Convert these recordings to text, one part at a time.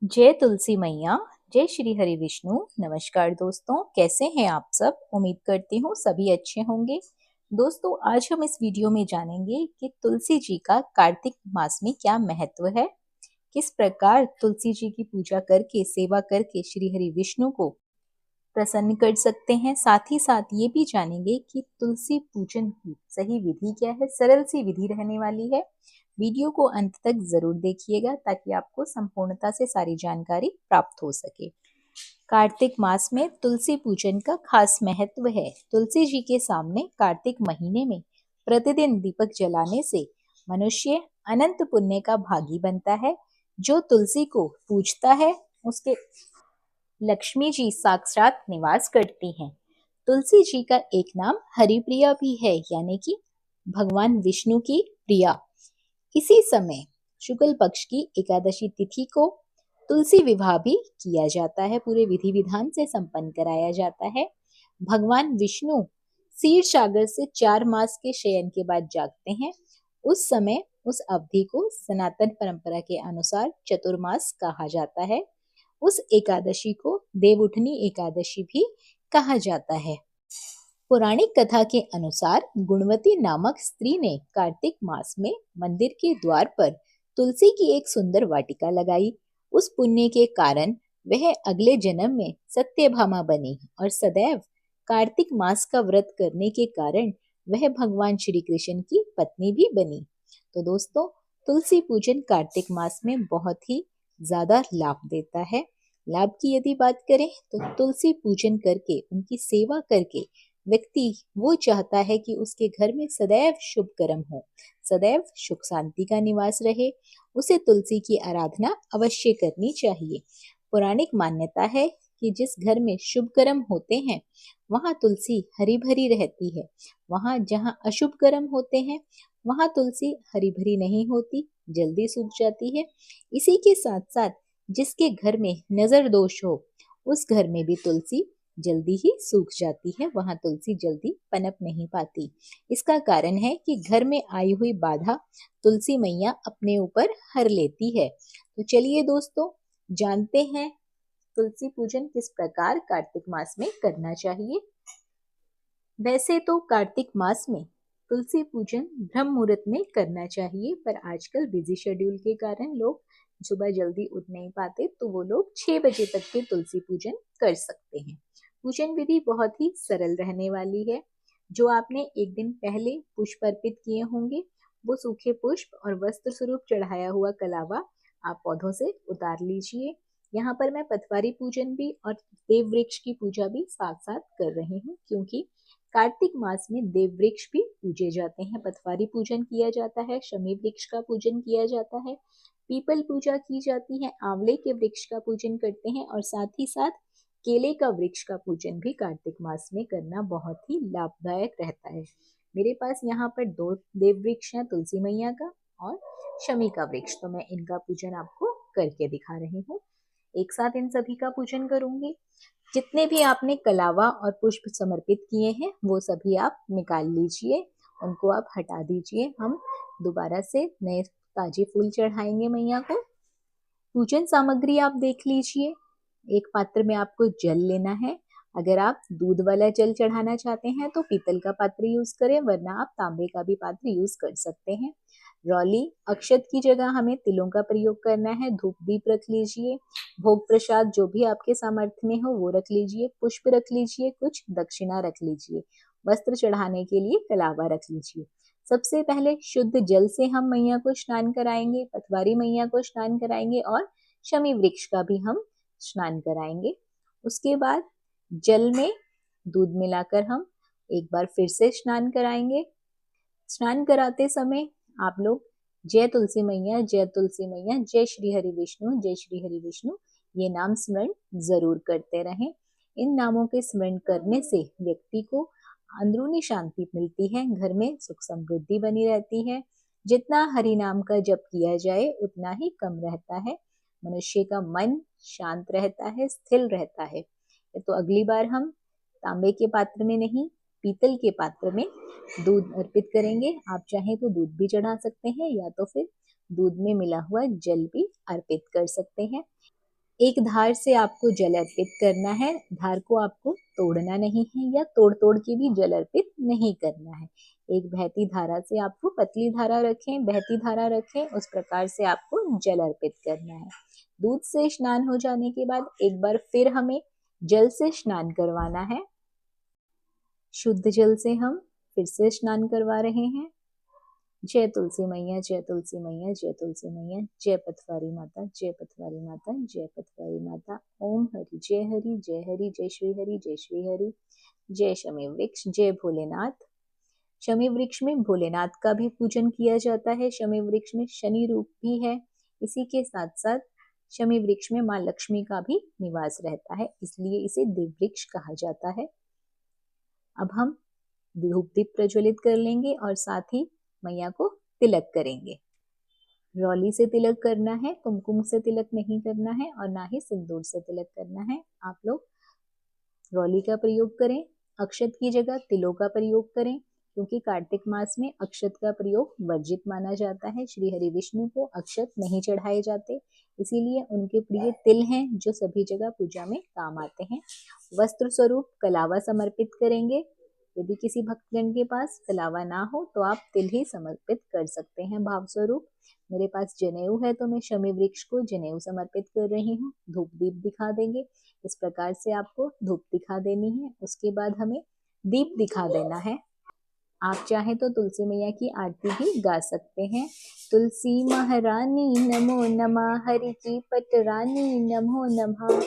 जय तुलसी मैया। जय श्री हरि विष्णु। नमस्कार दोस्तों, कैसे हैं आप सब। उम्मीद करती हूँ सभी अच्छे होंगे। दोस्तों, आज हम इस वीडियो में जानेंगे कि तुलसी जी का कार्तिक मास में क्या महत्व है, किस प्रकार तुलसी जी की पूजा करके, सेवा करके श्री हरि विष्णु को प्रसन्न कर सकते हैं। साथ ही साथ ये भी जानेंगे कि तुलसी पूजन की सही विधि क्या है। सरल सी विधि रहने वाली है। वीडियो को अंत तक जरूर देखिएगा ताकि आपको संपूर्णता से सारी जानकारी प्राप्त हो सके। कार्तिक मास में तुलसी पूजन का खास महत्व है। तुलसी जी के सामने कार्तिक महीने में प्रतिदिन दीपक जलाने से मनुष्य अनंत पुण्य का भागी बनता है। जो तुलसी को पूजता है उसके लक्ष्मी जी साक्षात निवास करती हैं। तुलसी जी का एक नाम हरिप्रिया भी है, यानी कि भगवान विष्णु की प्रिया। इसी समय शुक्ल पक्ष की एकादशी तिथि को तुलसी विवाह भी किया जाता है। पूरे विधि विधान से संपन्न कराया जाता है। भगवान विष्णु क्षीर सागर से 4 मास के शयन के बाद जागते हैं। उस समय उस अवधि को सनातन परंपरा के अनुसार चतुर्मास कहा जाता है। उस एकादशी को देवउठनी एकादशी भी कहा जाता है। पौराणिक कथा के अनुसार गुणवती नामक स्त्री ने कार्तिक मास में मंदिर के द्वार पर तुलसी की एक सुंदर वाटिका लगाई। उस पुण्य के कारण वह अगले जन्म में सत्यभामा बनी और सदैव कार्तिक मास का व्रत करने के कारण वह भगवान श्री कृष्ण की पत्नी भी बनी। तो दोस्तों, तुलसी पूजन कार्तिक मास में बहुत ही ज्यादा लाभ देता है। लाभ की यदि बात करें तो तुलसी पूजन करके, उनकी सेवा करके व्यक्ति वो चाहता है कि उसके घर में सदैव शुभ कर्म हो, सदैव सुख शांति का निवास रहे। उसे तुलसी की आराधना अवश्य करनी चाहिए। पौराणिक मान्यता है कि जिस घर में शुभ कर्म होते हैं वहां तुलसी हरी भरी रहती है। वहां जहां अशुभ कर्म होते हैं वहां तुलसी हरी भरी नहीं होती, जल्दी सूख जाती है। इसी के साथ साथ जिसके घर में नजर दोष हो उस घर में भी तुलसी जल्दी ही सूख जाती है, वहां तुलसी जल्दी पनप नहीं पाती। इसका कारण है कि घर में आई हुई बाधा तुलसी मैया अपने ऊपर हर लेती है। तो चलिए दोस्तों, जानते हैं तुलसी पूजन किस प्रकार कार्तिक मास में करना चाहिए। वैसे तो कार्तिक मास में तुलसी पूजन ब्रह्म मुहूर्त में करना चाहिए, पर आजकल बिजी शेड्यूल के कारण लोग सुबह जल्दी उठ नहीं पाते, तो वो लोग 6 बजे तक के तुलसी पूजन कर सकते हैं। पूजन विधि बहुत ही सरल रहने वाली है। जो आपने एक दिन पहले पुष्प अर्पित किए होंगे वो सूखे पुष्प और वस्त्र स्वरूप चढ़ाया हुआ कलावा आप पौधों से उतार लीजिए। यहाँ पर मैं पटवारी पूजन भी और देव वृक्ष की पूजा भी साथ साथ कर रही हूँ, क्योंकि कार्तिक मास में देव वृक्ष भी पूजे जाते हैं। पटवारी पूजन किया जाता है, शमी वृक्ष का पूजन किया जाता है, पीपल पूजा की जाती है, आंवले के वृक्ष का पूजन करते हैं और साथ ही साथ केले का वृक्ष का पूजन भी कार्तिक मास में करना बहुत ही लाभदायक रहता है। मेरे पास यहाँ पर 2 देव वृक्ष हैं, तुलसी मैया का और शमी का वृक्ष, तो मैं इनका पूजन आपको करके दिखा रही हूँ। एक साथ इन सभी का पूजन करूंगी। जितने भी आपने कलावा और पुष्प समर्पित किए हैं वो सभी आप निकाल लीजिए, उनको आप हटा दीजिए। हम दोबारा से नए ताजे फूल चढ़ाएंगे मैया को। पूजन सामग्री आप देख लीजिए। एक पात्र में आपको जल लेना है। अगर आप दूध वाला जल चढ़ाना चाहते हैं तो पीतल का पात्र यूज करें, वरना आप तांबे का भी पात्र यूज कर सकते हैं। रौली अक्षत की जगह हमें तिलों का प्रयोग करना है। धूप दीप रख लीजिए। भोग प्रसाद जो भी आपके सामर्थ्य में हो वो रख लीजिए। पुष्प रख लीजिए, कुछ दक्षिणा रख लीजिए। वस्त्र चढ़ाने के लिए कलावा रख लीजिए। सबसे पहले शुद्ध जल से हम मैया को स्नान कराएंगे, पटवारी मैया को स्नान कराएंगे और शमी वृक्ष का भी हम स्नान कराएंगे। उसके बाद जल में दूध मिलाकर हम एक बार फिर से स्नान कराएंगे। स्नान कराते समय आप लोग जय तुलसी मैया, जय तुलसी मैया, जय श्री हरि विष्णु, जय श्री हरि विष्णु ये नाम स्मरण जरूर करते रहें। इन नामों के स्मरण करने से व्यक्ति को अंदरूनी शांति मिलती है, घर में सुख समृद्धि बनी रहती है। जितना हरि नाम का जप किया जाए उतना ही कम रहता है। मनुष्य का मन शांत रहता है, स्थिर रहता है। तो अगली बार हम तांबे के पात्र में नहीं, पीतल के पात्र में दूध अर्पित करेंगे। आप चाहें तो दूध भी चढ़ा सकते हैं या तो फिर दूध में मिला हुआ जल भी अर्पित कर सकते हैं। एक धार से आपको जल अर्पित करना है। धार को आपको तोड़ना नहीं है या तोड़ तोड़ के भी जल अर्पित नहीं करना है। एक बहती धारा से आपको पतली धारा रखें, बहती धारा रखें, उस प्रकार से आपको जल अर्पित करना है। दूध से स्नान हो जाने के बाद एक बार फिर हमें जल से स्नान करवाना है। शुद्ध जल से हम फिर से स्नान करवा रहे हैं। जय तुलसी मैया, जय तुलसी मैया, जय तुलसी मैया, जय पथवारी माता, जय पथवारी माता, जय पथवारी माता। ओम हरि, जय हरि, जय हरि, जय श्री हरि, जय श्री हरि, जय शमी वृक्ष, जय भोलेनाथ। शमी वृक्ष में भोलेनाथ का भी पूजन किया जाता है। शमी वृक्ष में शनि रूप भी है। इसी के साथ साथ शमी वृक्ष में माँ लक्ष्मी का भी निवास रहता है, इसलिए इसे देव वृक्ष कहा जाता है। अब हम धूप दीप प्रज्वलित कर लेंगे और साथ ही मैया को तिलक करेंगे। रौली से तिलक करना है, कुमकुम से तिलक नहीं करना है और ना ही सिंदूर से तिलक करना है। आप लोग रौली का प्रयोग करें, अक्षत की जगह तिलों का प्रयोग करें, क्योंकि कार्तिक मास में अक्षत का प्रयोग वर्जित माना जाता है। श्री हरि विष्णु को अक्षत नहीं चढ़ाए जाते, इसीलिए उनके प्रिय तिल हैं जो सभी जगह पूजा में काम आते हैं। वस्त्र स्वरूप कलावा समर्पित करेंगे। यदि किसी भक्तगण के पास कलावा ना हो तो आप तिल ही समर्पित कर सकते हैं भाव स्वरूप। मेरे पास जनेऊ है तो मैं शमी वृक्ष को जनेऊ समर्पित कर रही हूँ। धूप दीप दिखा देंगे। इस प्रकार से आपको धूप दिखा देनी है। उसके बाद हमें दीप दिखा देना है। आप चाहें तो तुलसी मैया की आरती भी गा सकते हैं। तुलसी महारानी नमो नमः, हरि की पटरानी नमो नमः।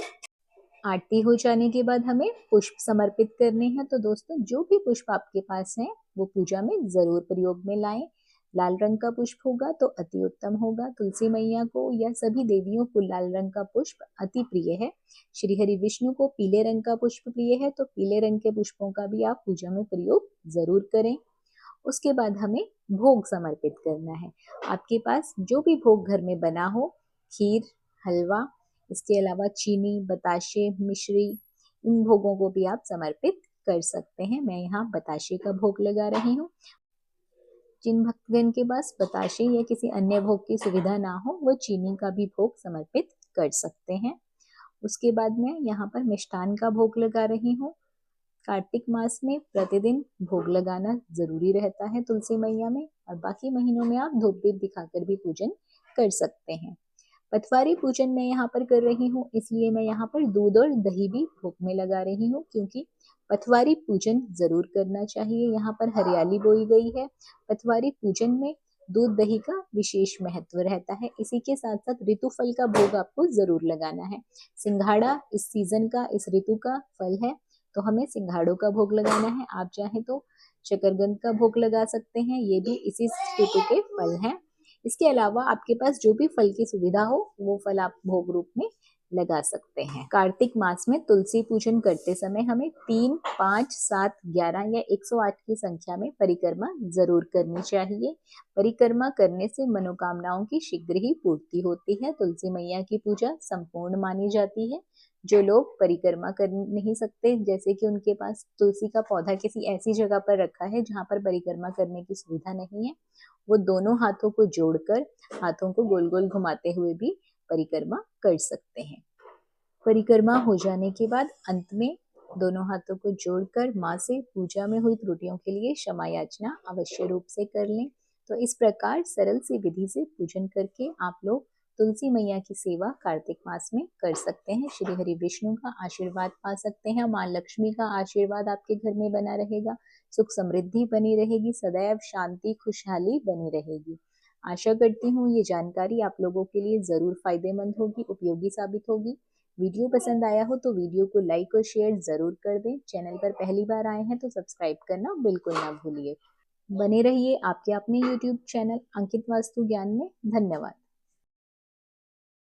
आरती हो जाने के बाद हमें पुष्प समर्पित करने हैं। तो दोस्तों, जो भी पुष्प आपके पास हैं वो पूजा में जरूर प्रयोग में लाएं। लाल रंग का पुष्प होगा तो अति उत्तम होगा। तुलसी मैया को या सभी देवियों को लाल रंग का पुष्प अति प्रिय है। श्री हरि विष्णु को पीले रंग का पुष्प प्रिय है, तो पीले रंग के पुष्पों का भी आप पूजा में प्रयोग जरूर करें। उसके बाद हमें भोग समर्पित करना है। आपके पास जो भी भोग घर में बना हो, खीर, हलवा, इसके अलावा चीनी, बताशे, मिश्री, इन भोगों को भी आप समर्पित कर सकते हैं। मैं यहाँ बताशे का भोग लगा रही हूँ। जिन भक्तगण के पास बताशे या किसी अन्य भोग की सुविधा ना हो, वो चीनी का भी भोग समर्पित कर सकते हैं। उसके बाद मैं यहाँ पर मिष्ठान का भोग लगा रही हूँ। कार्तिक मास में प्रतिदिन भोग लगाना जरूरी रहता है तुलसी मैया में, और बाकी महीनों में आप धूप दीप दिखाकर भी पूजन कर सकते हैं। पटवारी पूजन मैं यहाँ पर कर रही हूँ, इसलिए मैं यहाँ पर दूध और दही भी भोग में लगा रही हूँ, क्योंकि पटवारी पूजन जरूर करना चाहिए। यहाँ पर हरियाली बोई गई है। पटवारी पूजन में दूध दही का विशेष महत्व रहता है। इसी के साथ साथ ऋतु फल का भोग आपको जरूर लगाना है। सिंघाड़ा इस सीजन का, इस ऋतु का फल है, तो हमें सिंघाड़ों का भोग लगाना है। आप चाहें तो शकरकंद का भोग लगा सकते हैं, ये भी इसी ऋतु के फल हैं। इसके अलावा आपके पास जो भी फल की सुविधा हो वो फल आप भोग रूप में लगा सकते हैं। कार्तिक मास में तुलसी पूजन करते समय हमें 3, 5, 7, 11 या 108 की संख्या में परिक्रमा जरूर करनी चाहिए। परिक्रमा करने से मनोकामनाओं की शीघ्र ही पूर्ति होती है। तुलसी मैया की पूजा संपूर्ण मानी जाती है। जो लोग परिक्रमा कर नहीं सकते, जैसे कि उनके पास तुलसी का पौधा किसी ऐसी जगह पर रखा है जहाँ पर परिक्रमा करने की सुविधा नहीं है, वो दोनों हाथों को जोड़कर हाथों को गोल गोल घुमाते हुए भी परिक्रमा कर सकते हैं। परिक्रमा हो जाने के बाद अंत में दोनों हाथों को जोड़कर माँ से पूजा में हुई त्रुटियों के लिए क्षमा याचना अवश्य रूप से कर लें। तो इस प्रकार सरल सी विधि से पूजन करके आप लोग तुलसी मैया की सेवा कार्तिक मास में कर सकते हैं। श्री हरि विष्णु का आशीर्वाद पा सकते हैं। माँ लक्ष्मी का आशीर्वाद आपके घर में बना रहेगा। सुख समृद्धि बनी रहेगी। सदैव शांति खुशहाली बनी रहेगी। आशा करती हूँ ये जानकारी आप लोगों के लिए जरूर फायदेमंद होगी, उपयोगी साबित होगी। वीडियो पसंद आया हो तो वीडियो को लाइक और शेयर जरूर कर दें। चैनल पर पहली बार आए हैं तो सब्सक्राइब करना बिल्कुल ना भूलिए। बने रहिए आपके अपने YouTube चैनल अंकित वास्तु ज्ञान में। धन्यवाद।